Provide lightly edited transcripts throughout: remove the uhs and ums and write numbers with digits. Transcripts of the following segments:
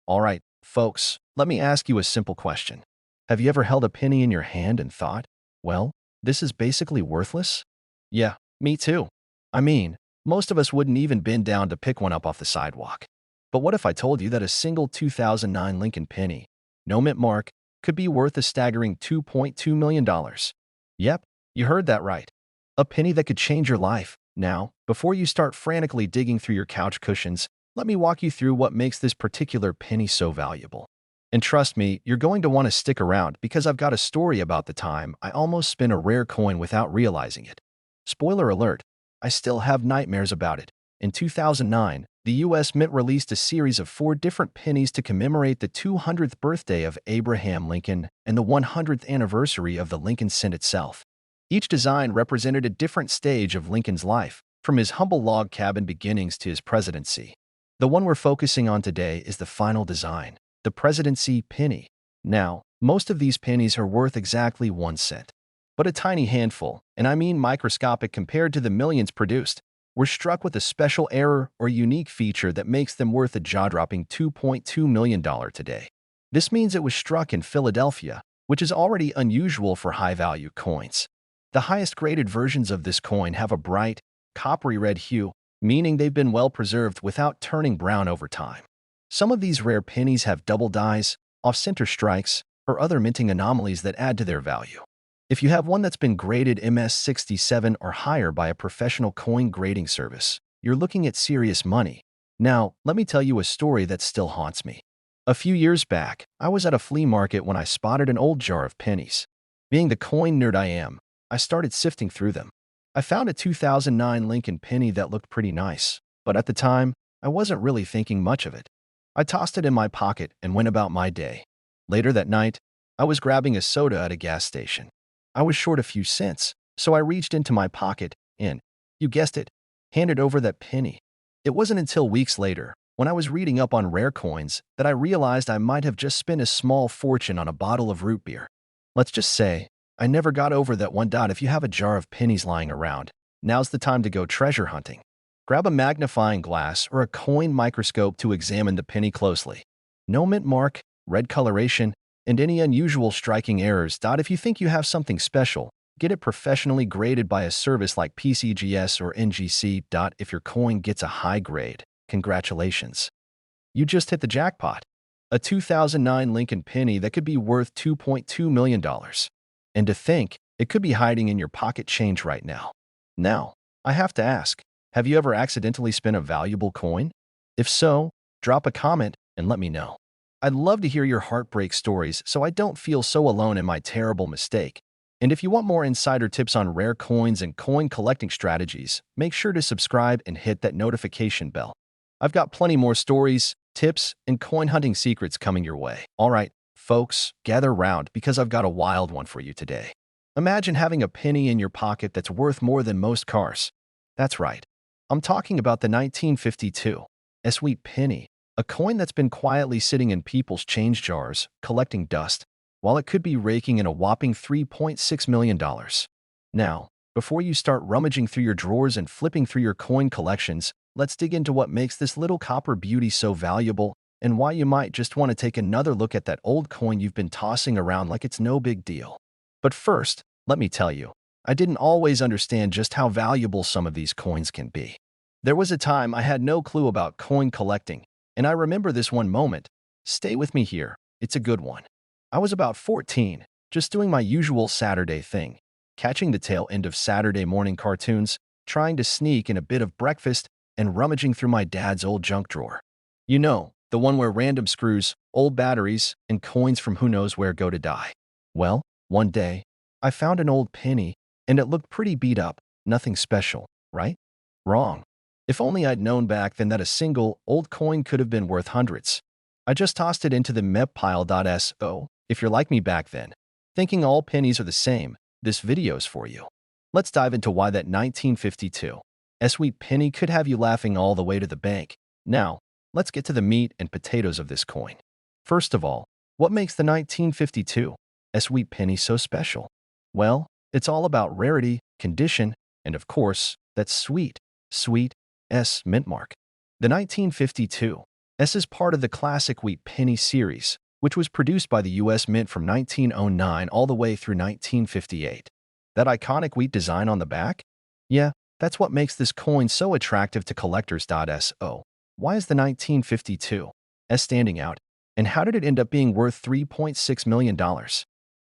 All right, folks, let me ask you a simple question. Have you ever held a penny in your hand and thought, well, this is basically worthless? Yeah, me too. I mean, most of us wouldn't even bend down to pick one up off the sidewalk. But what if I told you that a single 2009 Lincoln penny, no mint mark, could be worth a staggering $2.2 million? Yep, you heard that right. A penny that could change your life. Now, before you start frantically digging through your couch cushions, let me walk you through what makes this particular penny so valuable. And trust me, you're going to want to stick around because I've got a story about the time I almost spent a rare coin without realizing it. Spoiler alert, I still have nightmares about it. In 2009, the US Mint released a series of 4 different pennies to commemorate the 200th birthday of Abraham Lincoln and the 100th anniversary of the Lincoln cent itself. Each design represented a different stage of Lincoln's life, from his humble log cabin beginnings to his presidency. The one we're focusing on today is the final design, the presidency penny. Now, most of these pennies are worth exactly 1 cent. But a tiny handful, and I mean microscopic compared to the millions produced, were struck with a special error or unique feature that makes them worth a jaw-dropping $2.2 million today. This means it was struck in Philadelphia, which is already unusual for high-value coins. The highest graded versions of this coin have a bright, coppery red hue, meaning they've been well preserved without turning brown over time. Some of these rare pennies have double dies, off-center strikes, or other minting anomalies that add to their value. If you have one that's been graded MS-67 or higher by a professional coin grading service, you're looking at serious money. Now, let me tell you a story that still haunts me. A few years back, I was at a flea market when I spotted an old jar of pennies. Being the coin nerd I am, I started sifting through them. I found a 2009 Lincoln penny that looked pretty nice, but at the time, I wasn't really thinking much of it. I tossed it in my pocket and went about my day. Later that night, I was grabbing a soda at a gas station. I was short a few cents, so I reached into my pocket and, you guessed it, handed over that penny. It wasn't until weeks later, when I was reading up on rare coins, that I realized I might have just spent a small fortune on a bottle of root beer. Let's just say, I never got over that one. If you have a jar of pennies lying around, now's the time to go treasure hunting. Grab a magnifying glass or a coin microscope to examine the penny closely. No mint mark, red coloration, and any unusual striking errors. If you think you have something special, get it professionally graded by a service like PCGS or NGC. If your coin gets a high grade, congratulations. You just hit the jackpot. A 2009 Lincoln penny that could be worth $2.2 million. And to think, it could be hiding in your pocket change right now. Now, I have to ask, have you ever accidentally spent a valuable coin? If so, drop a comment and let me know. I'd love to hear your heartbreak stories so I don't feel so alone in my terrible mistake. And if you want more insider tips on rare coins and coin collecting strategies, make sure to subscribe and hit that notification bell. I've got plenty more stories, tips, and coin hunting secrets coming your way. All right, folks, gather round because I've got a wild one for you today. Imagine having a penny in your pocket that's worth more than most cars. That's right. I'm talking about the 1952 sweet penny, a coin that's been quietly sitting in people's change jars, collecting dust, while it could be raking in a whopping $3.6 million. Now, before you start rummaging through your drawers and flipping through your coin collections, let's dig into what makes this little copper beauty so valuable and why you might just want to take another look at that old coin you've been tossing around like it's no big deal. But first, let me tell you, I didn't always understand just how valuable some of these coins can be. There was a time I had no clue about coin collecting, and I remember this one moment. Stay with me here, it's a good one. I was about 14, just doing my usual Saturday thing, catching the tail end of Saturday morning cartoons, trying to sneak in a bit of breakfast, and rummaging through my dad's old junk drawer. You know, the one where random screws, old batteries, and coins from who knows where go to die. Well, one day, I found an old penny, and it looked pretty beat up, nothing special, right? Wrong. If only I'd known back then that a single, old coin could have been worth hundreds. I just tossed it into the MEP pile. So, if you're like me back then, thinking all pennies are the same, this video's for you. Let's dive into why that 1952 sweet penny could have you laughing all the way to the bank. Now, let's get to the meat and potatoes of this coin. First of all, what makes the 1952 sweet penny so special? Well, it's all about rarity, condition, and of course, that sweet mint mark. The 1952 S is part of the classic wheat penny series, which was produced by the U.S. Mint from 1909 all the way through 1958. That iconic wheat design on the back? Yeah, that's what makes this coin so attractive to collectors. So, why is the 1952 S standing out, and how did it end up being worth $3.6 million?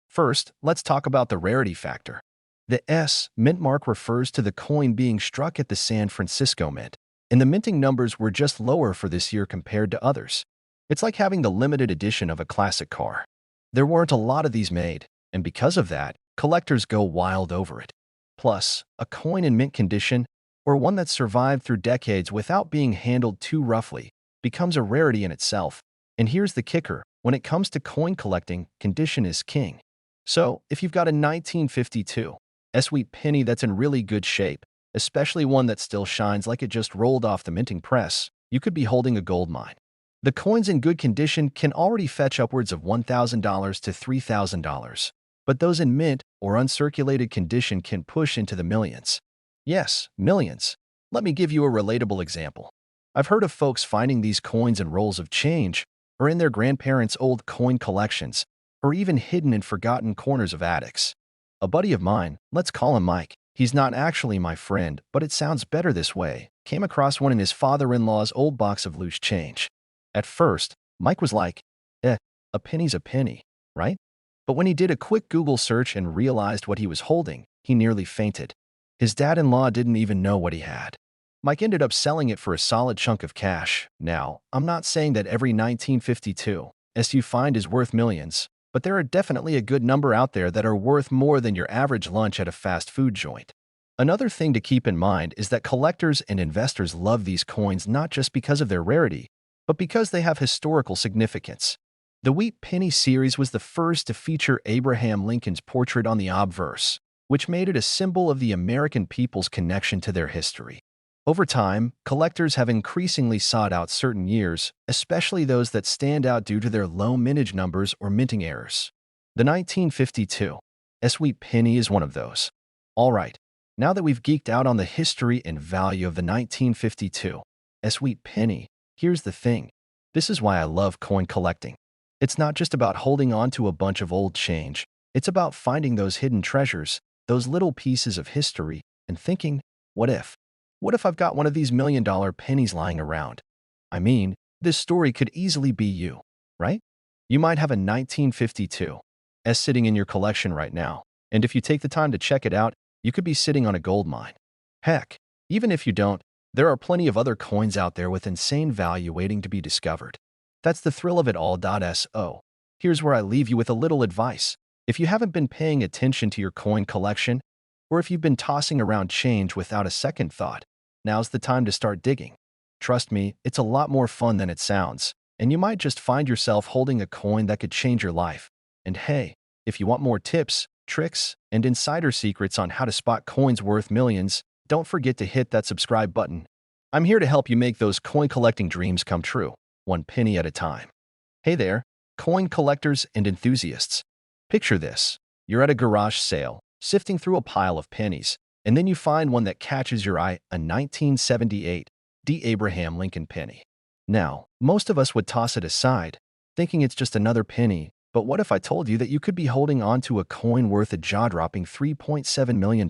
First, let's talk about the rarity factor. The S mint mark refers to the coin being struck at the San Francisco Mint, and the minting numbers were just lower for this year compared to others. It's like having the limited edition of a classic car. There weren't a lot of these made, and because of that, collectors go wild over it. Plus, a coin in mint condition, or one that's survived through decades without being handled too roughly, becomes a rarity in itself. And here's the kicker: when it comes to coin collecting, condition is king. So, if you've got a 1952 S-Wheat penny that's in really good shape, especially one that still shines like it just rolled off the minting press, you could be holding a gold mine. The coins in good condition can already fetch upwards of $1,000 to $3,000, but those in mint or uncirculated condition can push into the millions. Yes, millions. Let me give you a relatable example. I've heard of folks finding these coins in rolls of change, or in their grandparents' old coin collections, or even hidden in forgotten corners of attics. A buddy of mine, let's call him Mike, he's not actually my friend, but it sounds better this way, came across one in his father-in-law's old box of loose change. At first, Mike was like, a penny's a penny, right? But when he did a quick Google search and realized what he was holding, he nearly fainted. His dad-in-law didn't even know what he had. Mike ended up selling it for a solid chunk of cash. Now, I'm not saying that every 1952 S you find is worth millions, but there are definitely a good number out there that are worth more than your average lunch at a fast food joint. Another thing to keep in mind is that collectors and investors love these coins not just because of their rarity, but because they have historical significance. The Wheat Penny series was the first to feature Abraham Lincoln's portrait on the obverse, which made it a symbol of the American people's connection to their history. Over time, collectors have increasingly sought out certain years, especially those that stand out due to their low mintage numbers or minting errors. The 1952 S-Wheat penny is one of those. Alright, now that we've geeked out on the history and value of the 1952 S-Wheat penny, here's the thing. This is why I love coin collecting. It's not just about holding on to a bunch of old change. It's about finding those hidden treasures, those little pieces of history, and thinking, what if? What if I've got one of these $1,000,000 pennies lying around? I mean, this story could easily be you, right? You might have a 1952 S sitting in your collection right now, and if you take the time to check it out, you could be sitting on a gold mine. Heck, even if you don't, there are plenty of other coins out there with insane value waiting to be discovered. That's the thrill of it all. So, here's where I leave you with a little advice. If you haven't been paying attention to your coin collection, or if you've been tossing around change without a second thought, now's the time to start digging. Trust me, it's a lot more fun than it sounds, and you might just find yourself holding a coin that could change your life. And hey, if you want more tips, tricks, and insider secrets on how to spot coins worth millions, don't forget to hit that subscribe button. I'm here to help you make those coin collecting dreams come true, one penny at a time. Hey there, coin collectors and enthusiasts. Picture this. You're at a garage sale, sifting through a pile of pennies, and then you find one that catches your eye, a 1978 Abraham Lincoln penny. Now, most of us would toss it aside, thinking it's just another penny, but what if I told you that you could be holding on to a coin worth a jaw-dropping $3.7 million?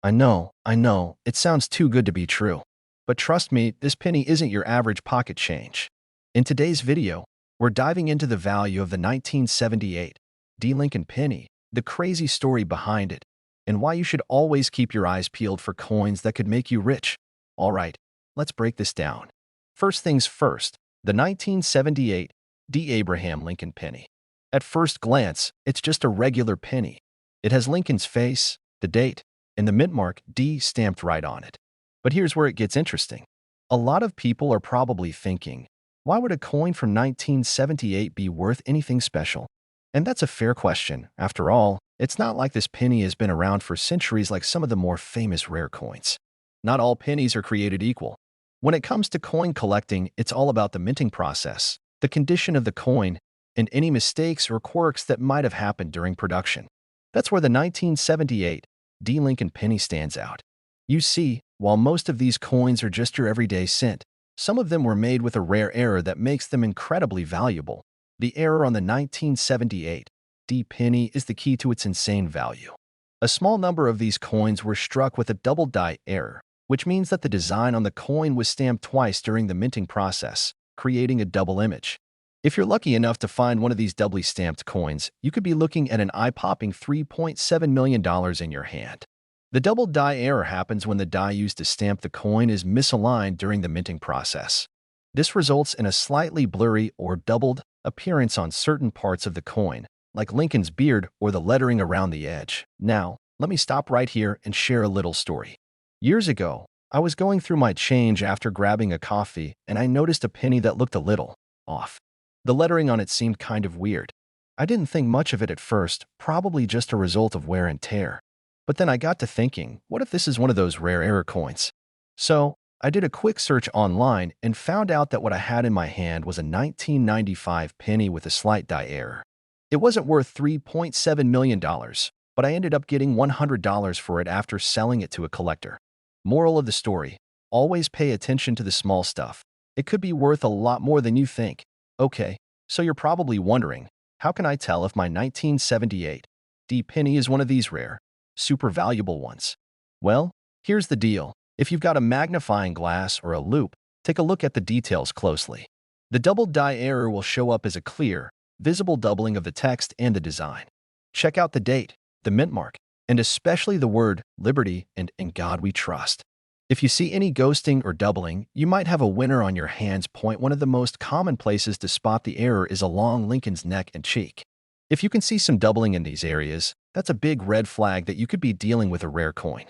I know, it sounds too good to be true. But trust me, this penny isn't your average pocket change. In today's video, we're diving into the value of the 1978 Lincoln penny, the crazy story behind it, and why you should always keep your eyes peeled for coins that could make you rich. Alright, let's break this down. First things first, the 1978 Abraham Lincoln penny. At first glance, it's just a regular penny. It has Lincoln's face, the date, and the mint mark D stamped right on it. But here's where it gets interesting. A lot of people are probably thinking, why would a coin from 1978 be worth anything special? And that's a fair question. After all, it's not like this penny has been around for centuries like some of the more famous rare coins. Not all pennies are created equal. When it comes to coin collecting, it's all about the minting process, the condition of the coin, and any mistakes or quirks that might have happened during production. That's where the 1978 Lincoln penny stands out. You see, while most of these coins are just your everyday cent, Some of them were made with a rare error that makes them incredibly valuable. The error on the 1978 D penny is the key to its insane value. A small number of these coins were struck with a double die error, which means that the design on the coin was stamped twice during the minting process, creating a double image. If you're lucky enough to find one of these doubly stamped coins, you could be looking at an eye-popping $3.7 million in your hand. The double die error happens when the die used to stamp the coin is misaligned during the minting process. This results in a slightly blurry or doubled appearance on certain parts of the coin, like Lincoln's beard or the lettering around the edge. Now, let me stop right here and share a little story. Years ago, I was going through my change after grabbing a coffee and I noticed a penny that looked a little off. The lettering on it seemed kind of weird. I didn't think much of it at first, probably just a result of wear and tear. But then I got to thinking, what if this is one of those rare error coins? So, I did a quick search online and found out that what I had in my hand was a 1995 penny with a slight die error. It wasn't worth $3.7 million, but I ended up getting $100 for it after selling it to a collector. Moral of the story, always pay attention to the small stuff. It could be worth a lot more than you think. Okay, so you're probably wondering, how can I tell if my 1978 D penny is one of these rare, super valuable ones? Well, here's the deal. If you've got a magnifying glass or a loupe, take a look at the details closely. The double die error will show up as a clear, visible doubling of the text and the design. Check out the date, the mint mark, and especially the word Liberty and In God We Trust. If you see any ghosting or doubling, you might have a winner on your hands. One of the most common places to spot the error is along Lincoln's neck and cheek. If you can see some doubling in these areas, that's a big red flag that you could be dealing with a rare coin.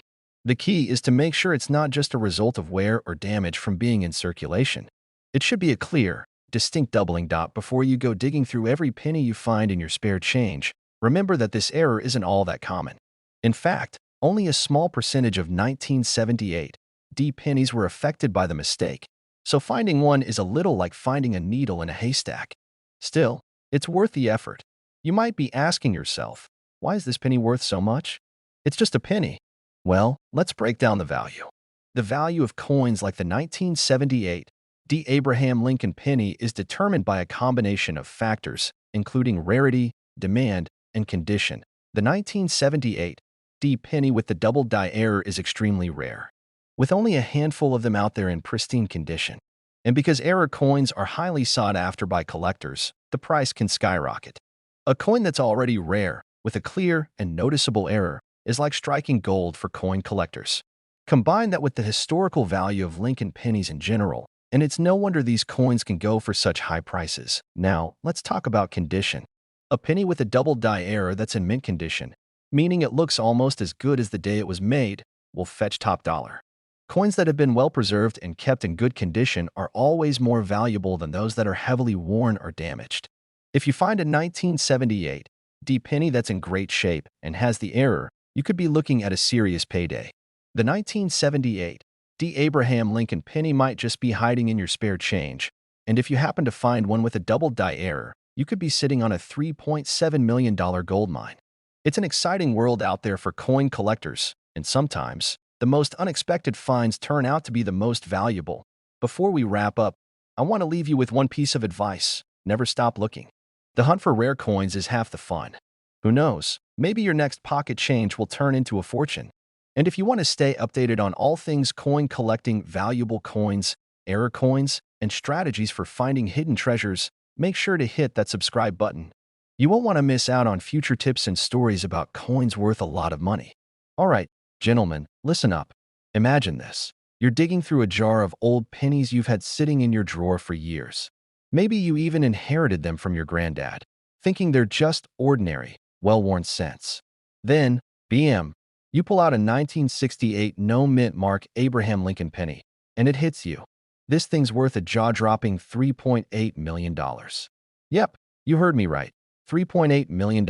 The key is to make sure it's not just a result of wear or damage from being in circulation. It should be a clear, distinct doubling dot before you go digging through every penny you find in your spare change. Remember that this error isn't all that common. In fact, only a small percentage of 1978 D pennies were affected by the mistake, so finding one is a little like finding a needle in a haystack. Still, it's worth the effort. You might be asking yourself, why is this penny worth so much? It's just a penny. Well, let's break down the value. The value of coins like the 1978 D. Abraham Lincoln penny is determined by a combination of factors, including rarity, demand, and condition. The 1978 D. penny with the double die error is extremely rare, with only a handful of them out there in pristine condition. And because error coins are highly sought after by collectors, the price can skyrocket. A coin that's already rare, with a clear and noticeable error, is like striking gold for coin collectors. Combine that with the historical value of Lincoln pennies in general, and it's no wonder these coins can go for such high prices. Now, let's talk about condition. A penny with a double die error that's in mint condition, meaning it looks almost as good as the day it was made, will fetch top dollar. Coins that have been well preserved and kept in good condition are always more valuable than those that are heavily worn or damaged. If you find a 1978 D penny that's in great shape and has the error, you could be looking at a serious payday. The 1978 D. Abraham Lincoln penny might just be hiding in your spare change, and if you happen to find one with a double die error, you could be sitting on a $3.7 million gold mine. It's an exciting world out there for coin collectors, and sometimes, the most unexpected finds turn out to be the most valuable. Before we wrap up, I want to leave you with one piece of advice: never stop looking. The hunt for rare coins is half the fun. Who knows, maybe your next pocket change will turn into a fortune. And if you want to stay updated on all things coin collecting, valuable coins, error coins, and strategies for finding hidden treasures, make sure to hit that subscribe button. You won't want to miss out on future tips and stories about coins worth a lot of money. All right, gentlemen, listen up. Imagine this. You're digging through a jar of old pennies you've had sitting in your drawer for years. Maybe you even inherited them from your granddad, thinking they're just ordinary, well-worn cents. Then, BM, you pull out a 1968 no mint mark Abraham Lincoln penny, and it hits you. This thing's worth a jaw-dropping $3.8 million. Yep, you heard me right. $3.8 million.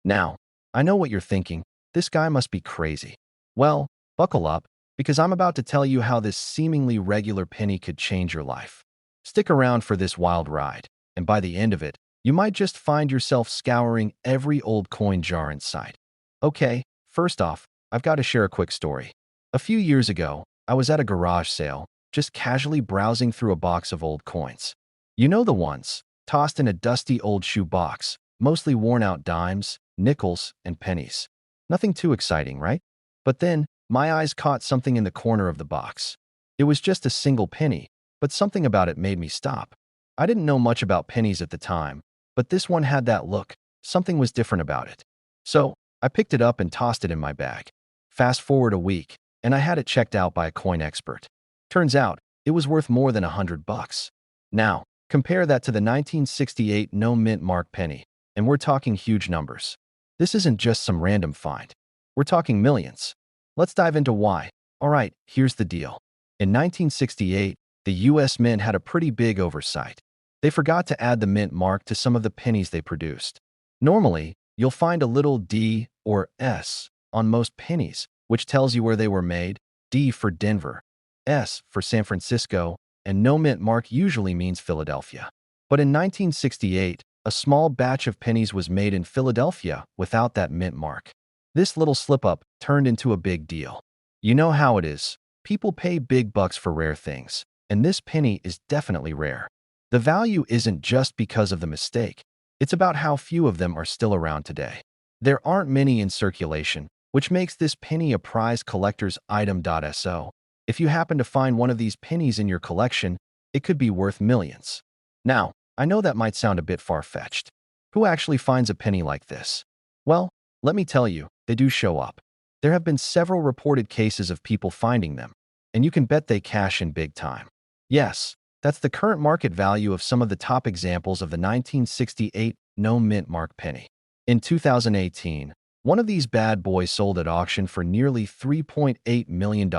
Now, I know what you're thinking. This guy must be crazy. Well, buckle up, because I'm about to tell you how this seemingly regular penny could change your life. Stick around for this wild ride, and by the end of it, you might just find yourself scouring every old coin jar in sight. Okay, first off, I've got to share a quick story. A few years ago, I was at a garage sale, just casually browsing through a box of old coins. You know the ones, tossed in a dusty old shoe box, mostly worn-out dimes, nickels, and pennies. Nothing too exciting, right? But then, my eyes caught something in the corner of the box. It was just a single penny, but something about it made me stop. I didn't know much about pennies at the time, but this one had that look. Something was different about it. So, I picked it up and tossed it in my bag. Fast forward a week, and I had it checked out by a coin expert. Turns out, it was worth more than $100. Now, compare that to the 1968 no mint mark penny, and we're talking huge numbers. This isn't just some random find. We're talking millions. Let's dive into why. Alright, here's the deal. In 1968, the US Mint had a pretty big oversight. They forgot to add the mint mark to some of the pennies they produced. Normally, you'll find a little D or S on most pennies, which tells you where they were made, D for Denver, S for San Francisco, and no mint mark usually means Philadelphia. But in 1968, a small batch of pennies was made in Philadelphia without that mint mark. This little slip-up turned into a big deal. You know how it is. People pay big bucks for rare things, and this penny is definitely rare. The value isn't just because of the mistake. It's about how few of them are still around today. There aren't many in circulation, which makes this penny a prized collector's item. So, if you happen to find one of these pennies in your collection, it could be worth millions. Now, I know that might sound a bit far-fetched. Who actually finds a penny like this? Well, let me tell you, they do show up. There have been several reported cases of people finding them, and you can bet they cash in big time. Yes, that's the current market value of some of the top examples of the 1968 no mint mark penny. In 2018, one of these bad boys sold at auction for nearly $3.8 million.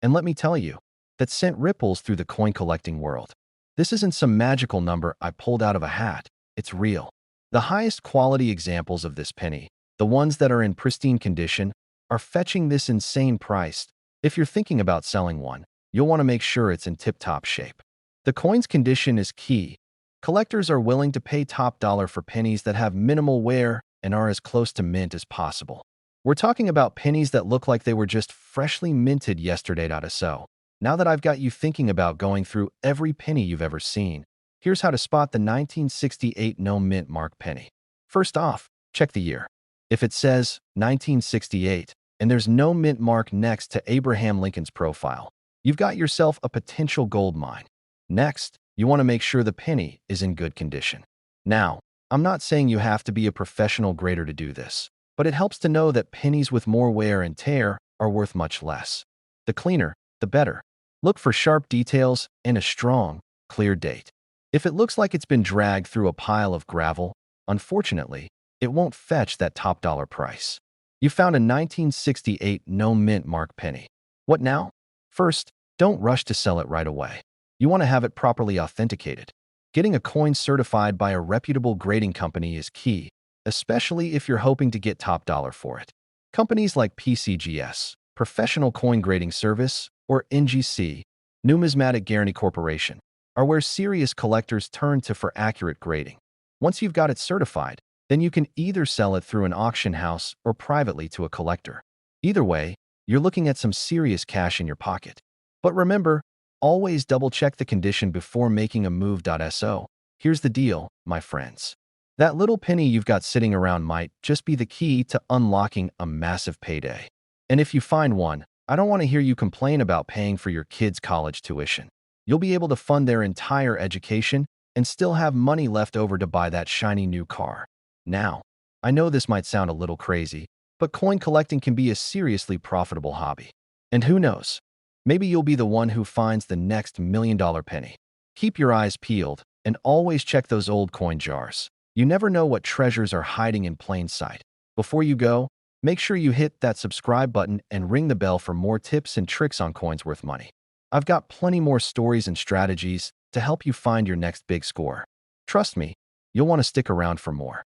And let me tell you, that sent ripples through the coin collecting world. This isn't some magical number I pulled out of a hat. It's real. The highest quality examples of this penny, the ones that are in pristine condition, are fetching this insane price. If you're thinking about selling one, you'll want to make sure it's in tip-top shape. The coin's condition is key. Collectors are willing to pay top dollar for pennies that have minimal wear and are as close to mint as possible. We're talking about pennies that look like they were just freshly minted yesterday. So, now that I've got you thinking about going through every penny you've ever seen, here's how to spot the 1968 no mint mark penny. First off, check the year. If it says 1968 and there's no mint mark next to Abraham Lincoln's profile, you've got yourself a potential gold mine. Next, you want to make sure the penny is in good condition. Now, I'm not saying you have to be a professional grader to do this, but it helps to know that pennies with more wear and tear are worth much less. The cleaner, the better. Look for sharp details and a strong, clear date. If it looks like it's been dragged through a pile of gravel, unfortunately, it won't fetch that top dollar price. You found a 1968 no mint mark penny. What now? First, don't rush to sell it right away. You want to have it properly authenticated. Getting a coin certified by a reputable grading company is key, especially if you're hoping to get top dollar for it. Companies like PCGS, Professional Coin Grading Service, or NGC, Numismatic Guarantee Corporation, are where serious collectors turn to for accurate grading. Once you've got it certified, then you can either sell it through an auction house or privately to a collector. Either way, you're looking at some serious cash in your pocket. But remember, always double-check the condition before making a move. So, here's the deal, my friends. That little penny you've got sitting around might just be the key to unlocking a massive payday. And if you find one, I don't want to hear you complain about paying for your kids' college tuition. You'll be able to fund their entire education and still have money left over to buy that shiny new car. Now, I know this might sound a little crazy, but coin collecting can be a seriously profitable hobby. And who knows? Maybe you'll be the one who finds the next million-dollar penny. Keep your eyes peeled and always check those old coin jars. You never know what treasures are hiding in plain sight. Before you go, make sure you hit that subscribe button and ring the bell for more tips and tricks on coins worth money. I've got plenty more stories and strategies to help you find your next big score. Trust me, you'll want to stick around for more.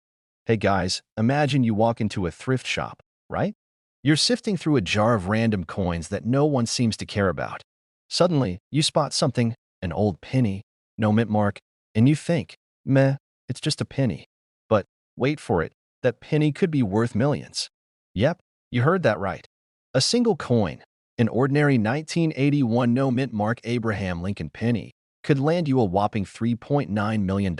Hey guys, imagine you walk into a thrift shop, right? You're sifting through a jar of random coins that no one seems to care about. Suddenly, you spot something, an old penny, no mint mark, and you think, meh, it's just a penny. But wait for it, that penny could be worth millions. Yep, you heard that right. A single coin, An ordinary 1981 no-mint mark Abraham Lincoln penny could land you a whopping $3.9 million.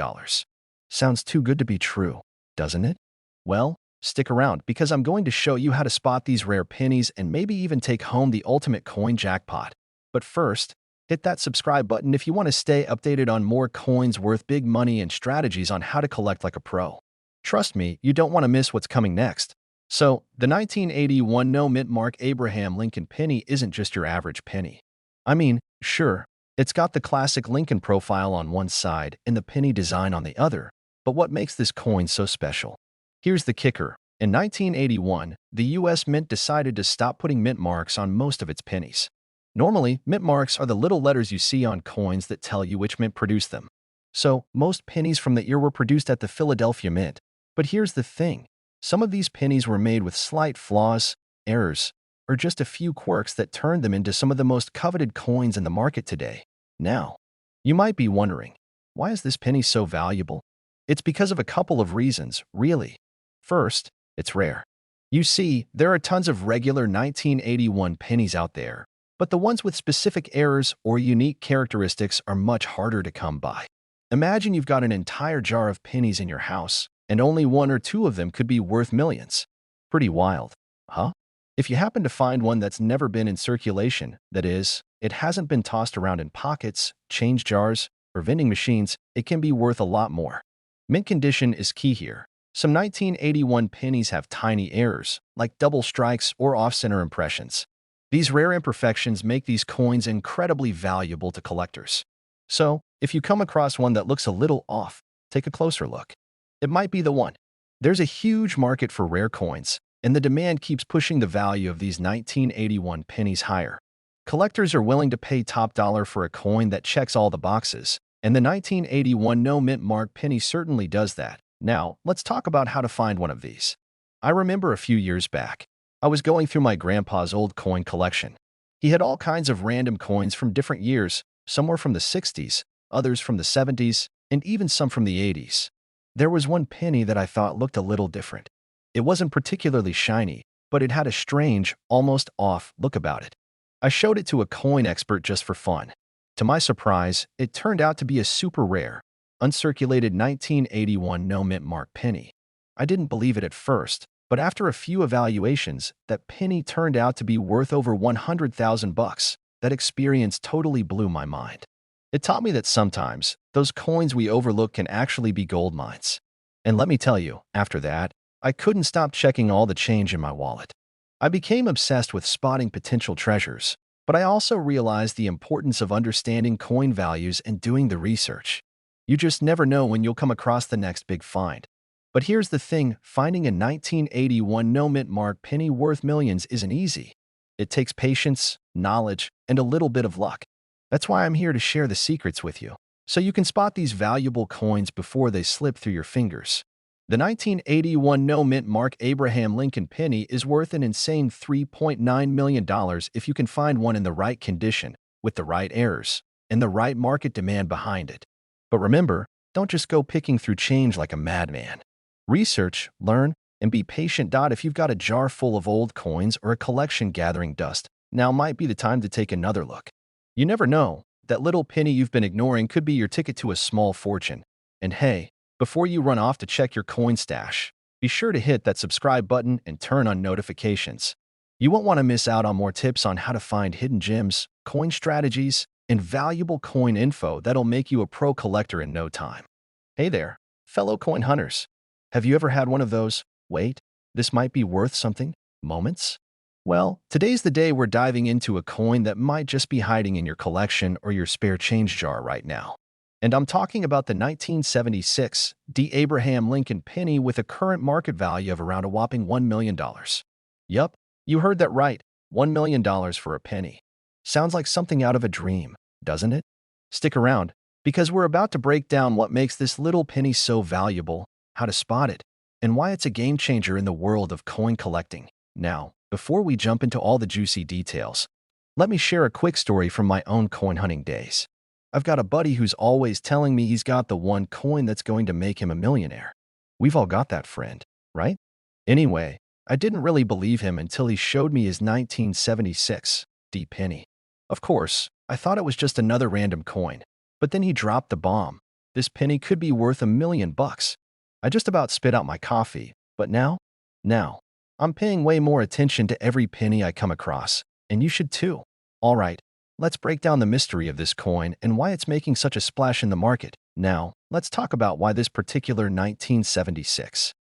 Sounds too good to be true, doesn't it? Well, stick around because I'm going to show you how to spot these rare pennies and maybe even take home the ultimate coin jackpot. But first, hit that subscribe button if you want to stay updated on more coins worth big money and strategies on how to collect like a pro. Trust me, you don't want to miss what's coming next. So, the 1981 no-mint mark Abraham Lincoln penny isn't just your average penny. I mean, sure, it's got the classic Lincoln profile on one side and the penny design on the other, but what makes this coin so special? Here's the kicker. In 1981, the US Mint decided to stop putting mint marks on most of its pennies. Normally, mint marks are the little letters you see on coins that tell you which mint produced them. So, most pennies from the year were produced at the Philadelphia Mint. But here's the thing. Some of these pennies were made with slight flaws, errors, or just a few quirks that turned them into some of the most coveted coins in the market today. Now, you might be wondering, why is this penny so valuable? It's because of a couple of reasons, really. First, it's rare. You see, there are tons of regular 1981 pennies out there, but the ones with specific errors or unique characteristics are much harder to come by. Imagine you've got an entire jar of pennies in your house, and only one or two of them could be worth millions. Pretty wild, huh? If you happen to find one that's never been in circulation, that is, it hasn't been tossed around in pockets, change jars, or vending machines, it can be worth a lot more. Mint condition is key here. Some 1981 pennies have tiny errors, like double strikes or off-center impressions. These rare imperfections make these coins incredibly valuable to collectors. So, if you come across one that looks a little off, take a closer look. It might be the one. There's a huge market for rare coins, and the demand keeps pushing the value of these 1981 pennies higher. Collectors are willing to pay top dollar for a coin that checks all the boxes, and the 1981 no-mint mark penny certainly does that. Now, let's talk about how to find one of these. I remember a few years back, I was going through my grandpa's old coin collection. He had all kinds of random coins from different years, some were from the 60s, others from the 70s, and even some from the 80s. There was one penny that I thought looked a little different. It wasn't particularly shiny, but it had a strange, almost off look about it. I showed it to a coin expert just for fun. To my surprise, it turned out to be a super rare, uncirculated 1981 no-mint mark penny. I didn't believe it at first, but after a few evaluations, that penny turned out to be worth over $100,000. That experience totally blew my mind. It taught me that sometimes, those coins we overlook can actually be gold mines. And let me tell you, after that, I couldn't stop checking all the change in my wallet. I became obsessed with spotting potential treasures, but I also realized the importance of understanding coin values and doing the research. You just never know when you'll come across the next big find. But here's the thing, finding a 1981 no-mint mark penny worth millions isn't easy. It takes patience, knowledge, and a little bit of luck. That's why I'm here to share the secrets with you, so you can spot these valuable coins before they slip through your fingers. The 1981 no-mint mark Abraham Lincoln penny is worth an insane $3.9 million if you can find one in the right condition, with the right errors, and the right market demand behind it. But remember, don't just go picking through change like a madman. Research, learn, and be patient. If you've got a jar full of old coins or a collection gathering dust, now might be the time to take another look. You never know, that little penny you've been ignoring could be your ticket to a small fortune. And hey, before you run off to check your coin stash, be sure to hit that subscribe button and turn on notifications. You won't want to miss out on more tips on how to find hidden gems, coin strategies, and valuable coin info that'll make you a pro collector in no time. Hey there, fellow coin hunters. Have you ever had one of those, wait, this might be worth something, moments? Well, today's the day we're diving into a coin that might just be hiding in your collection or your spare change jar right now. And I'm talking about the 1976 Abraham Lincoln penny with a current market value of around a whopping $1 million. Yup, you heard that right, $1 million for a penny. Sounds like something out of a dream, doesn't it? Stick around, because we're about to break down what makes this little penny so valuable, how to spot it, and why it's a game changer in the world of coin collecting. Now, before we jump into all the juicy details, let me share a quick story from my own coin hunting days. I've got a buddy who's always telling me he's got the one coin that's going to make him a millionaire. We've all got that friend, right? Anyway, I didn't really believe him until he showed me his 1976 D penny. Of course, I thought it was just another random coin. But then he dropped the bomb. This penny could be worth $1 million. I just about spit out my coffee. But now, I'm paying way more attention to every penny I come across. And you should too. All right, let's break down the mystery of this coin and why it's making such a splash in the market. Now, let's talk about why this particular 1976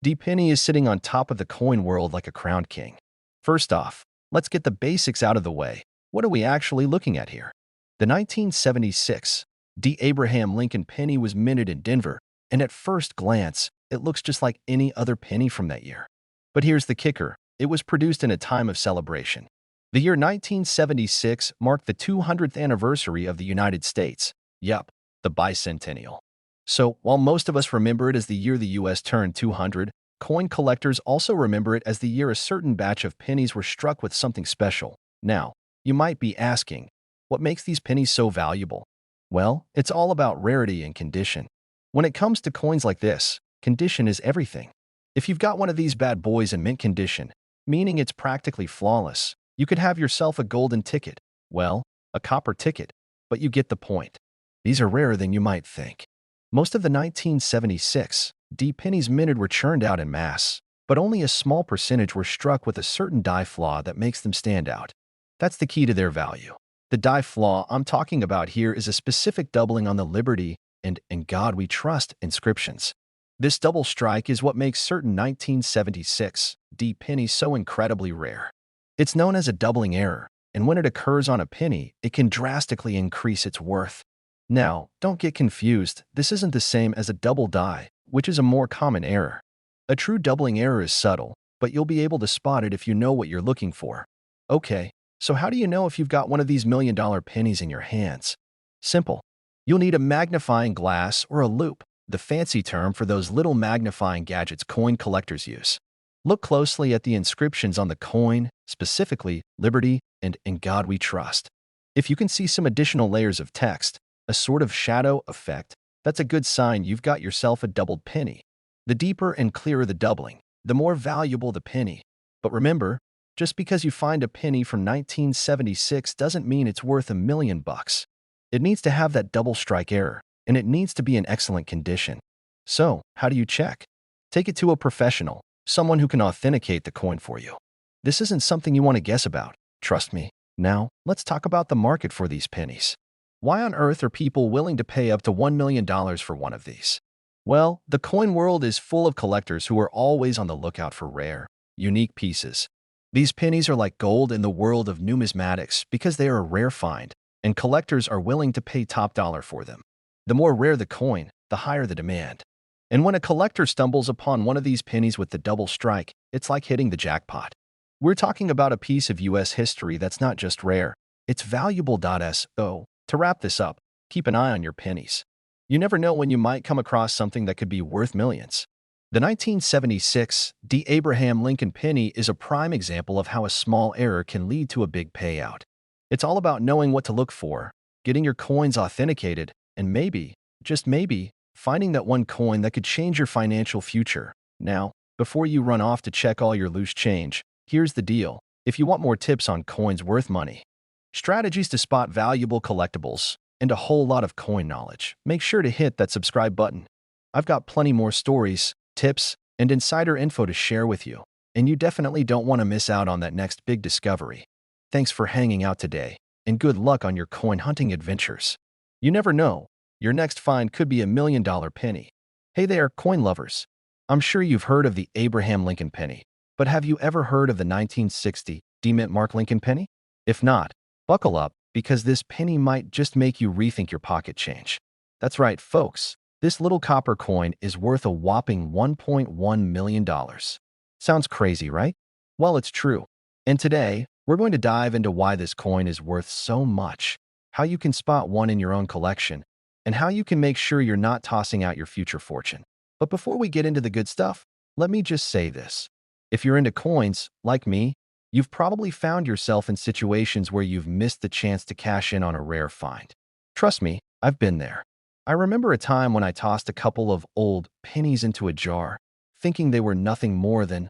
D penny is sitting on top of the coin world like a crowned king. First off, let's get the basics out of the way. What are we actually looking at here? The 1976 D. Abraham Lincoln penny was minted in Denver, and at first glance, it looks just like any other penny from that year. But here's the kicker. It was produced in a time of celebration. The year 1976 marked the 200th anniversary of the United States. Yup, the bicentennial. So, while most of us remember it as the year the U.S. turned 200, coin collectors also remember it as the year a certain batch of pennies were struck with something special. Now, you might be asking, what makes these pennies so valuable? Well, it's all about rarity and condition. When it comes to coins like this, condition is everything. If you've got one of these bad boys in mint condition, meaning it's practically flawless, you could have yourself a golden ticket. Well, a copper ticket, but you get the point. These are rarer than you might think. Most of the 1976 D pennies minted were churned out en masse, but only a small percentage were struck with a certain die flaw that makes them stand out. That's the key to their value. The die flaw I'm talking about here is a specific doubling on the Liberty and "In God We Trust" inscriptions. This double strike is what makes certain 1976 D pennies so incredibly rare. It's known as a doubling error, and when it occurs on a penny, it can drastically increase its worth. Now, don't get confused, this isn't the same as a double die, which is a more common error. A true doubling error is subtle, but you'll be able to spot it if you know what you're looking for. Okay, so how do you know if you've got one of these $1 million pennies in your hands? Simple. You'll need a magnifying glass or a loupe, the fancy term for those little magnifying gadgets coin collectors use. Look closely at the inscriptions on the coin, specifically Liberty and "In God We Trust." If you can see some additional layers of text, a sort of shadow effect, that's a good sign you've got yourself a doubled penny. The deeper and clearer the doubling, the more valuable the penny. But remember, just because you find a penny from 1976 doesn't mean it's worth $1 million. It needs to have that double strike error, and it needs to be in excellent condition. So, how do you check? Take it to a professional, someone who can authenticate the coin for you. This isn't something you want to guess about, trust me. Now, let's talk about the market for these pennies. Why on earth are people willing to pay up to $1 million for one of these? Well, the coin world is full of collectors who are always on the lookout for rare, unique pieces. These pennies are like gold in the world of numismatics because they are a rare find, and collectors are willing to pay top dollar for them. The more rare the coin, the higher the demand. And when a collector stumbles upon one of these pennies with the double strike, it's like hitting the jackpot. We're talking about a piece of U.S. history that's not just rare, it's valuable. So, to wrap this up, keep an eye on your pennies. You never know when you might come across something that could be worth millions. The 1976 D. Abraham Lincoln penny is a prime example of how a small error can lead to a big payout. It's all about knowing what to look for, getting your coins authenticated, and maybe, just maybe, finding that one coin that could change your financial future. Now, before you run off to check all your loose change, here's the deal. If you want more tips on coins worth money, strategies to spot valuable collectibles, and a whole lot of coin knowledge, make sure to hit that subscribe button. I've got plenty more stories, tips, and insider info to share with you, and you definitely don't want to miss out on that next big discovery. Thanks for hanging out today, and good luck on your coin hunting adventures. You never know, your next find could be $1 million penny. Hey there, coin lovers. I'm sure you've heard of the Abraham Lincoln penny, but have you ever heard of the 1960 D. Mint Mark Lincoln penny? If not, buckle up, because this penny might just make you rethink your pocket change. That's right, folks. This little copper coin is worth a whopping $1.1 million. Sounds crazy, right? Well, it's true. And today, we're going to dive into why this coin is worth so much, how you can spot one in your own collection, and how you can make sure you're not tossing out your future fortune. But before we get into the good stuff, let me just say this. If you're into coins, like me, you've probably found yourself in situations where you've missed the chance to cash in on a rare find. Trust me, I've been there. I remember a time when I tossed a couple of old pennies into a jar, thinking they were nothing more than,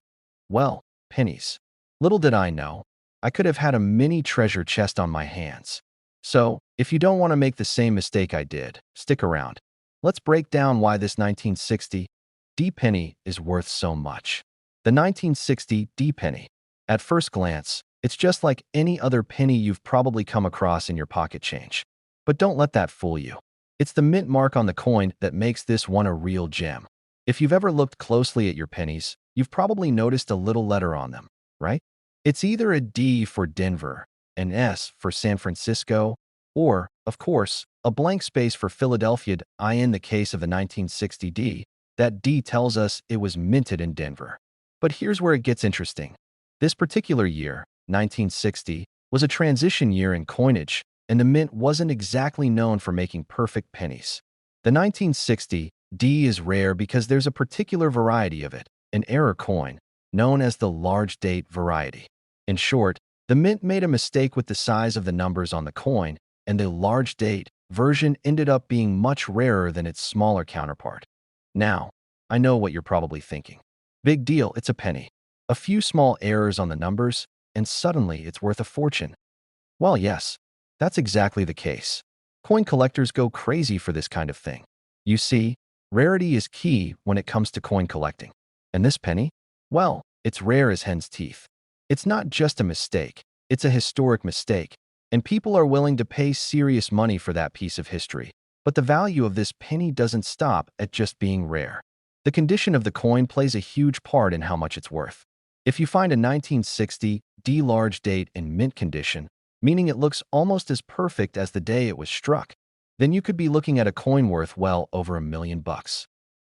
well, pennies. Little did I know, I could have had a mini treasure chest on my hands. So, if you don't want to make the same mistake I did, stick around. Let's break down why this 1960 D penny is worth so much. The 1960 D penny. At first glance, it's just like any other penny you've probably come across in your pocket change. But don't let that fool you. It's the mint mark on the coin that makes this one a real gem. If you've ever looked closely at your pennies, you've probably noticed a little letter on them, right? It's either a D for Denver, an S for San Francisco, or, of course, a blank space for Philadelphia. In the case of the 1960 D, that D tells us it was minted in Denver. But here's where it gets interesting. This particular year, 1960, was a transition year in coinage, and the mint wasn't exactly known for making perfect pennies. The 1960 D is rare because there's a particular variety of it, an error coin, known as the large date variety. In short, the mint made a mistake with the size of the numbers on the coin, and the large date version ended up being much rarer than its smaller counterpart. Now, I know what you're probably thinking. Big deal, it's a penny. A few small errors on the numbers, and suddenly it's worth a fortune. Well, yes, that's exactly the case. Coin collectors go crazy for this kind of thing. You see, rarity is key when it comes to coin collecting. And this penny? Well, it's rare as hen's teeth. It's not just a mistake, it's a historic mistake, and people are willing to pay serious money for that piece of history. But the value of this penny doesn't stop at just being rare. The condition of the coin plays a huge part in how much it's worth. If you find a 1960 D large date in mint condition, meaning it looks almost as perfect as the day it was struck, then you could be looking at a coin worth well over $1 million.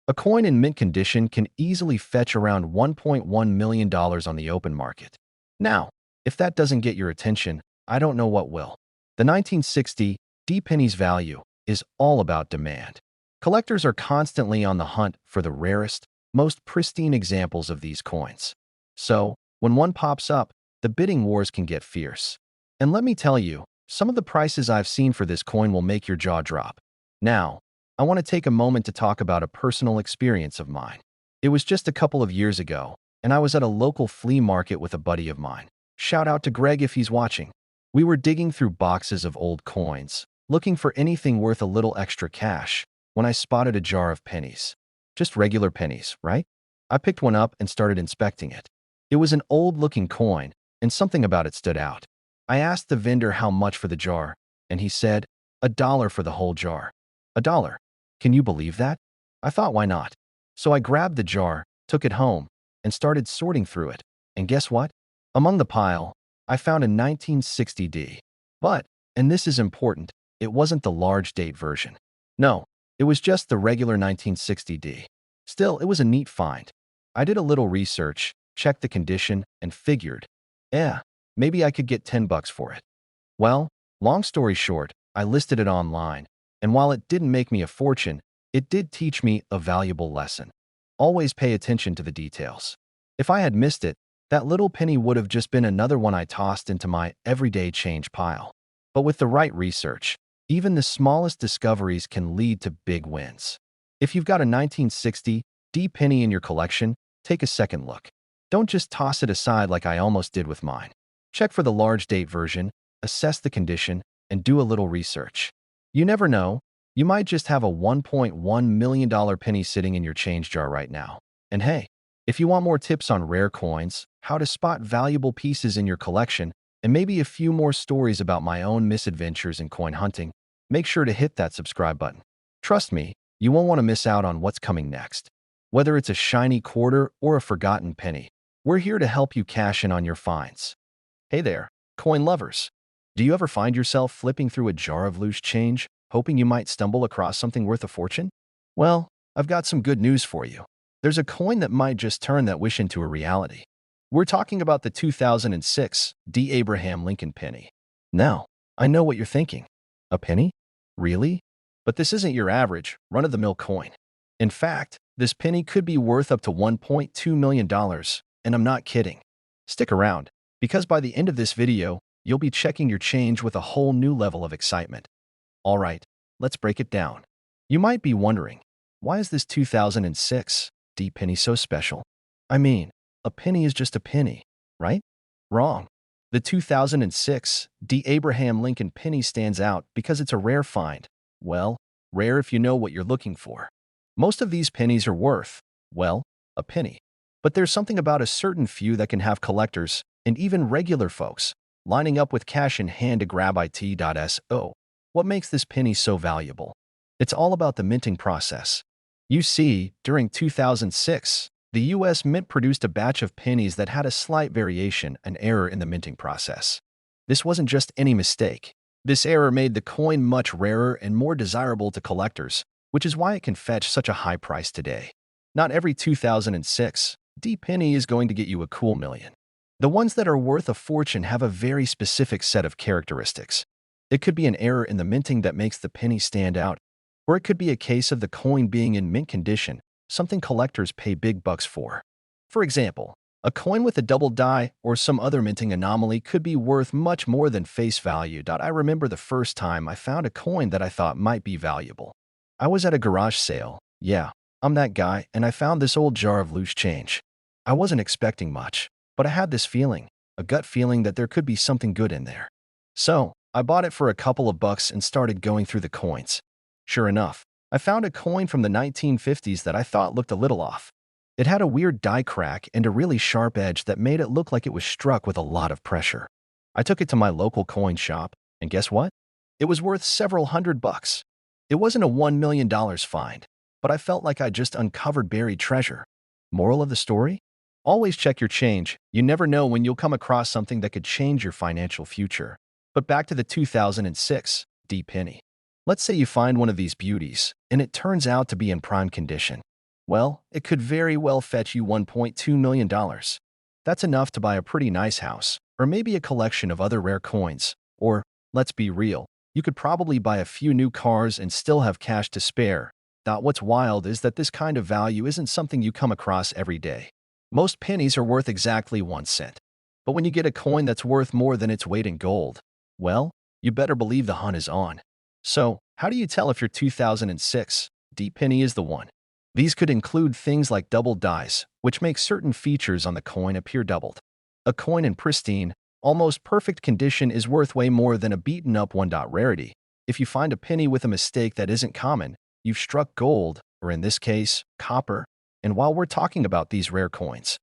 A coin in mint condition can easily fetch around $1.1 million on the open market. Now, if that doesn't get your attention, I don't know what will. The 1960 D penny's value is all about demand. Collectors are constantly on the hunt for the rarest, most pristine examples of these coins. So, when one pops up, the bidding wars can get fierce. And let me tell you, some of the prices I've seen for this coin will make your jaw drop. Now, I want to take a moment to talk about a personal experience of mine. It was just a couple of years ago, and I was at a local flea market with a buddy of mine. Shout out to Greg if he's watching. We were digging through boxes of old coins, looking for anything worth a little extra cash, when I spotted a jar of pennies. Just regular pennies, right? I picked one up and started inspecting it. It was an old-looking coin, and something about it stood out. I asked the vendor how much for the jar, and he said, $1 for the whole jar. $1. Can you believe that? I thought, why not? So I grabbed the jar, took it home, and started sorting through it. And guess what? Among the pile, I found a 1960 D. But, and this is important, it wasn't the large date version. No, it was just the regular 1960 D. Still, it was a neat find. I did a little research, checked the condition, and figured, maybe I could get $10 for it. Well, long story short, I listed it online, and while it didn't make me a fortune, it did teach me a valuable lesson. Always pay attention to the details. If I had missed it, that little penny would have just been another one I tossed into my everyday change pile. But with the right research, even the smallest discoveries can lead to big wins. If you've got a 1960 D penny in your collection, take a second look. Don't just toss it aside like I almost did with mine. Check for the large date version, assess the condition, and do a little research. You never know, you might just have a $1.1 million penny sitting in your change jar right now. And hey, if you want more tips on rare coins, how to spot valuable pieces in your collection, and maybe a few more stories about my own misadventures in coin hunting, make sure to hit that subscribe button. Trust me, you won't want to miss out on what's coming next. Whether it's a shiny quarter or a forgotten penny, we're here to help you cash in on your finds. Hey there, coin lovers. Do you ever find yourself flipping through a jar of loose change, hoping you might stumble across something worth a fortune? Well, I've got some good news for you. There's a coin that might just turn that wish into a reality. We're talking about the 2006 D. Abraham Lincoln penny. Now, I know what you're thinking. A penny? Really? But this isn't your average, run-of-the-mill coin. In fact, this penny could be worth up to $1.2 million, and I'm not kidding. Stick around, because by the end of this video, you'll be checking your change with a whole new level of excitement. All right, let's break it down. You might be wondering, why is this 2006 D penny so special? I mean, a penny is just a penny, right? Wrong. The 2006 D. Abraham Lincoln penny stands out because it's a rare find. Well, rare if you know what you're looking for. Most of these pennies are worth, well, a penny. But there's something about a certain few that can have collectors, and even regular folks, lining up with cash in hand to grab it.so. What makes this penny so valuable? It's all about the minting process. You see, during 2006, the U.S. Mint produced a batch of pennies that had a slight variation, an error in the minting process. This wasn't just any mistake. This error made the coin much rarer and more desirable to collectors, which is why it can fetch such a high price today. Not every 2006 D penny is going to get you a cool million. The ones that are worth a fortune have a very specific set of characteristics. It could be an error in the minting that makes the penny stand out, or it could be a case of the coin being in mint condition, something collectors pay big bucks for. For example, a coin with a double die or some other minting anomaly could be worth much more than face value. I remember the first time I found a coin that I thought might be valuable. I was at a garage sale. Yeah, I'm that guy, and I found this old jar of loose change. I wasn't expecting much, but I had this feeling, a gut feeling that there could be something good in there. So, I bought it for a couple of bucks and started going through the coins. Sure enough, I found a coin from the 1950s that I thought looked a little off. It had a weird die crack and a really sharp edge that made it look like it was struck with a lot of pressure. I took it to my local coin shop, and guess what? It was worth several $100. It wasn't a $1 million find, but I felt like I just uncovered buried treasure. Moral of the story? Always check your change. You never know when you'll come across something that could change your financial future. But back to the 2006 D penny. Let's say you find one of these beauties, and it turns out to be in prime condition. Well, it could very well fetch you $1.2 million. That's enough to buy a pretty nice house, or maybe a collection of other rare coins. Or, let's be real, you could probably buy a few new cars and still have cash to spare. What's wild is that this kind of value isn't something you come across every day. Most pennies are worth exactly 1 cent. But when you get a coin that's worth more than its weight in gold, well, you better believe the hunt is on. So, how do you tell if your 2006 D penny is the one? These could include things like double dies, which make certain features on the coin appear doubled. A coin in pristine, almost perfect condition is worth way more than a beaten-up one. Rarity. If you find a penny with a mistake that isn't common, you've struck gold, or in this case, copper. And while we're talking about these rare coins,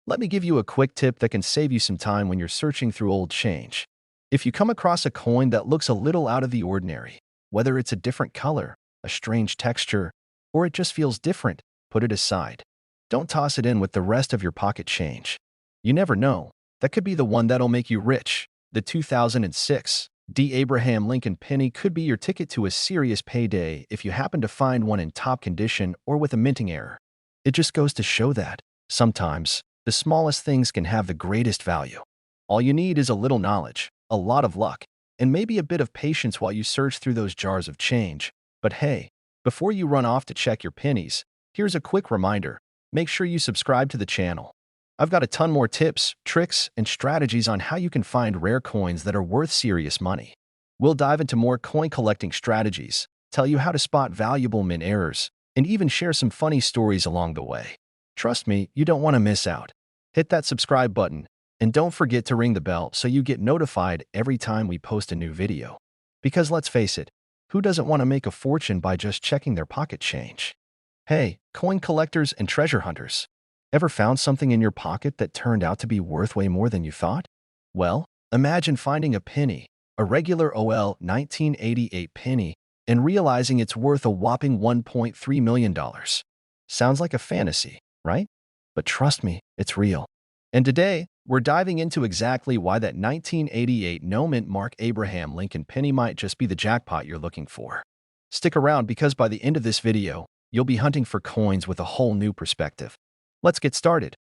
let me give you a quick tip that can save you some time when you're searching through old change. If you come across a coin that looks a little out of the ordinary, whether it's a different color, a strange texture, or it just feels different, put it aside. Don't toss it in with the rest of your pocket change. You never know. That could be the one that'll make you rich. The 2006 D. Abraham Lincoln penny could be your ticket to a serious payday if you happen to find one in top condition or with a minting error. It just goes to show that, sometimes, the smallest things can have the greatest value. All you need is a little knowledge, a lot of luck, and maybe a bit of patience while you search through those jars of change. But hey, before you run off to check your pennies, here's a quick reminder. Make sure you subscribe to the channel. I've got a ton more tips, tricks, and strategies on how you can find rare coins that are worth serious money. We'll dive into more coin collecting strategies, tell you how to spot valuable mint errors, and even share some funny stories along the way. Trust me, you don't want to miss out. Hit that subscribe button, and don't forget to ring the bell so you get notified every time we post a new video. Because let's face it, who doesn't want to make a fortune by just checking their pocket change? Hey, coin collectors and treasure hunters. Ever found something in your pocket that turned out to be worth way more than you thought? Well, imagine finding a penny, a regular OL 1988 penny, and realizing it's worth a whopping $1.3 million. Sounds like a fantasy, right? But trust me, it's real. And today, we're diving into exactly why that 1988 no-mint Mark Abraham Lincoln penny might just be the jackpot you're looking for. Stick around because by the end of this video, you'll be hunting for coins with a whole new perspective. Let's get started.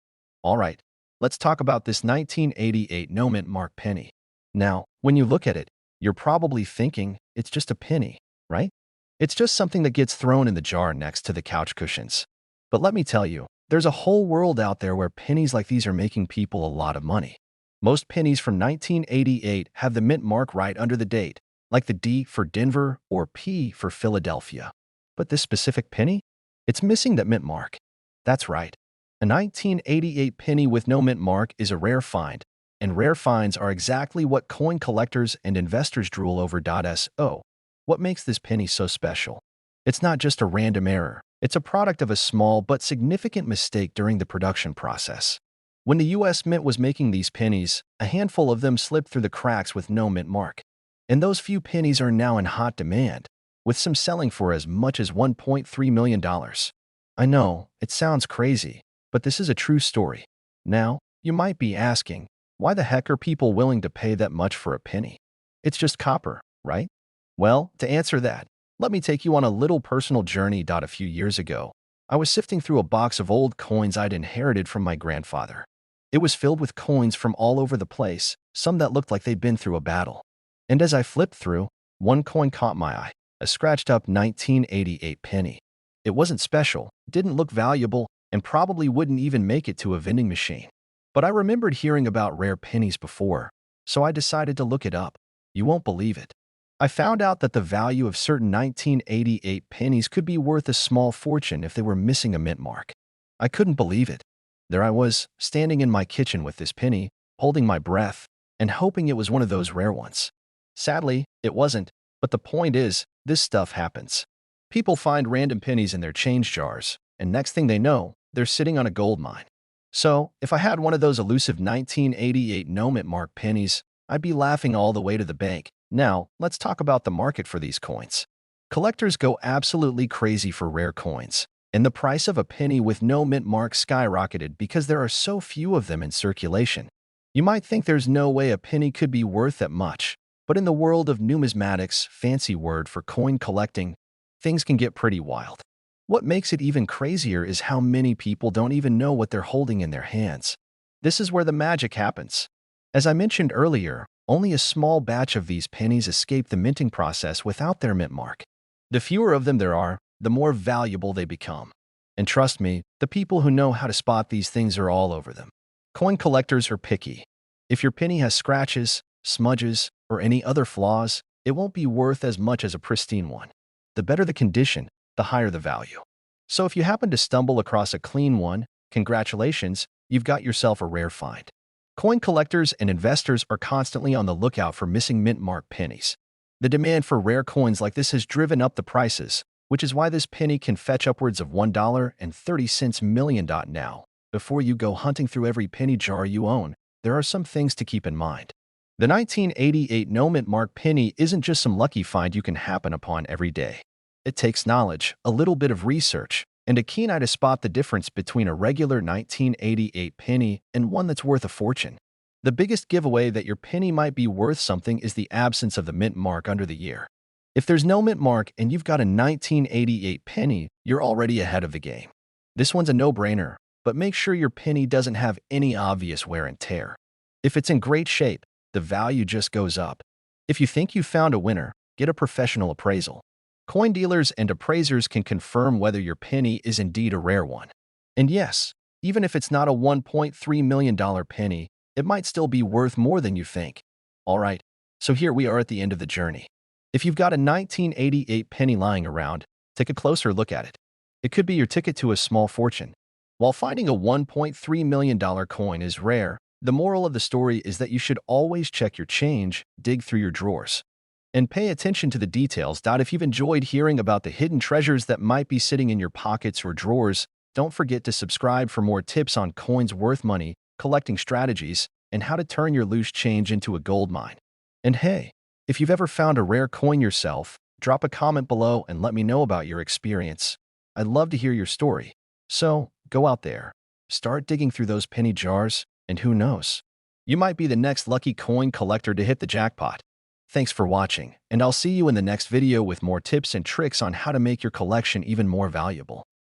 All right, let's talk about this 1988 no-mint Mark penny. Now, when you look at it, you're probably thinking it's just a penny, right? It's just something that gets thrown in the jar next to the couch cushions. But let me tell you, there's a whole world out there where pennies like these are making people a lot of money. Most pennies from 1988 have the mint mark right under the date, like the D for Denver or P for Philadelphia. But this specific penny? It's missing that mint mark. That's right. A 1988 penny with no mint mark is a rare find, and rare finds are exactly what coin collectors and investors drool over. So, what makes this penny so special? It's not just a random error. It's a product of a small but significant mistake during the production process. When the U.S. Mint was making these pennies, a handful of them slipped through the cracks with no mint mark. And those few pennies are now in hot demand, with some selling for as much as $1.3 million. I know, it sounds crazy, but this is a true story. Now, you might be asking, why the heck are people willing to pay that much for a penny? It's just copper, right? Well, to answer that, let me take you on a little personal journey. A few years ago, I was sifting through a box of old coins I'd inherited from my grandfather. It was filled with coins from all over the place, some that looked like they'd been through a battle. And as I flipped through, one coin caught my eye, a scratched-up 1988 penny. It wasn't special, didn't look valuable, and probably wouldn't even make it to a vending machine. But I remembered hearing about rare pennies before, so I decided to look it up. You won't believe it. I found out that the value of certain 1988 pennies could be worth a small fortune if they were missing a mint mark. I couldn't believe it. There I was, standing in my kitchen with this penny, holding my breath, and hoping it was one of those rare ones. Sadly, it wasn't, but the point is, this stuff happens. People find random pennies in their change jars, and next thing they know, they're sitting on a gold mine. So, if I had one of those elusive 1988 no mint mark pennies, I'd be laughing all the way to the bank. Now, let's talk about the market for these coins. Collectors go absolutely crazy for rare coins, and the price of a penny with no mint mark skyrocketed because there are so few of them in circulation. You might think there's no way a penny could be worth that much, but in the world of numismatics, fancy word for coin collecting, things can get pretty wild. What makes it even crazier is how many people don't even know what they're holding in their hands. This is where the magic happens. As I mentioned earlier, only a small batch of these pennies escape the minting process without their mint mark. The fewer of them there are, the more valuable they become. And trust me, the people who know how to spot these things are all over them. Coin collectors are picky. If your penny has scratches, smudges, or any other flaws, it won't be worth as much as a pristine one. The better the condition, the higher the value. So if you happen to stumble across a clean one, congratulations, you've got yourself a rare find. Coin collectors and investors are constantly on the lookout for missing mint mark pennies. The demand for rare coins like this has driven up the prices, which is why this penny can fetch upwards of $1.30 million. Now, before you go hunting through every penny jar you own, there are some things to keep in mind. The 1988 no mint mark penny isn't just some lucky find you can happen upon every day. It takes knowledge, a little bit of research, and a keen eye to spot the difference between a regular 1988 penny and one that's worth a fortune. The biggest giveaway that your penny might be worth something is the absence of the mint mark under the year. If there's no mint mark and you've got a 1988 penny, you're already ahead of the game. This one's a no-brainer, but make sure your penny doesn't have any obvious wear and tear. If it's in great shape, the value just goes up. If you think you found a winner, get a professional appraisal. Coin dealers and appraisers can confirm whether your penny is indeed a rare one. And yes, even if it's not a $1.3 million penny, it might still be worth more than you think. Alright, so here we are at the end of the journey. If you've got a 1988 penny lying around, take a closer look at it. It could be your ticket to a small fortune. While finding a $1.3 million coin is rare, the moral of the story is that you should always check your change, dig through your drawers, and pay attention to the details. If you've enjoyed hearing about the hidden treasures that might be sitting in your pockets or drawers, don't forget to subscribe for more tips on coins worth money, collecting strategies, and how to turn your loose change into a gold mine. And hey, if you've ever found a rare coin yourself, drop a comment below and let me know about your experience. I'd love to hear your story. So, go out there, start digging through those penny jars, and who knows? You might be the next lucky coin collector to hit the jackpot. Thanks for watching, and I'll see you in the next video with more tips and tricks on how to make your collection even more valuable.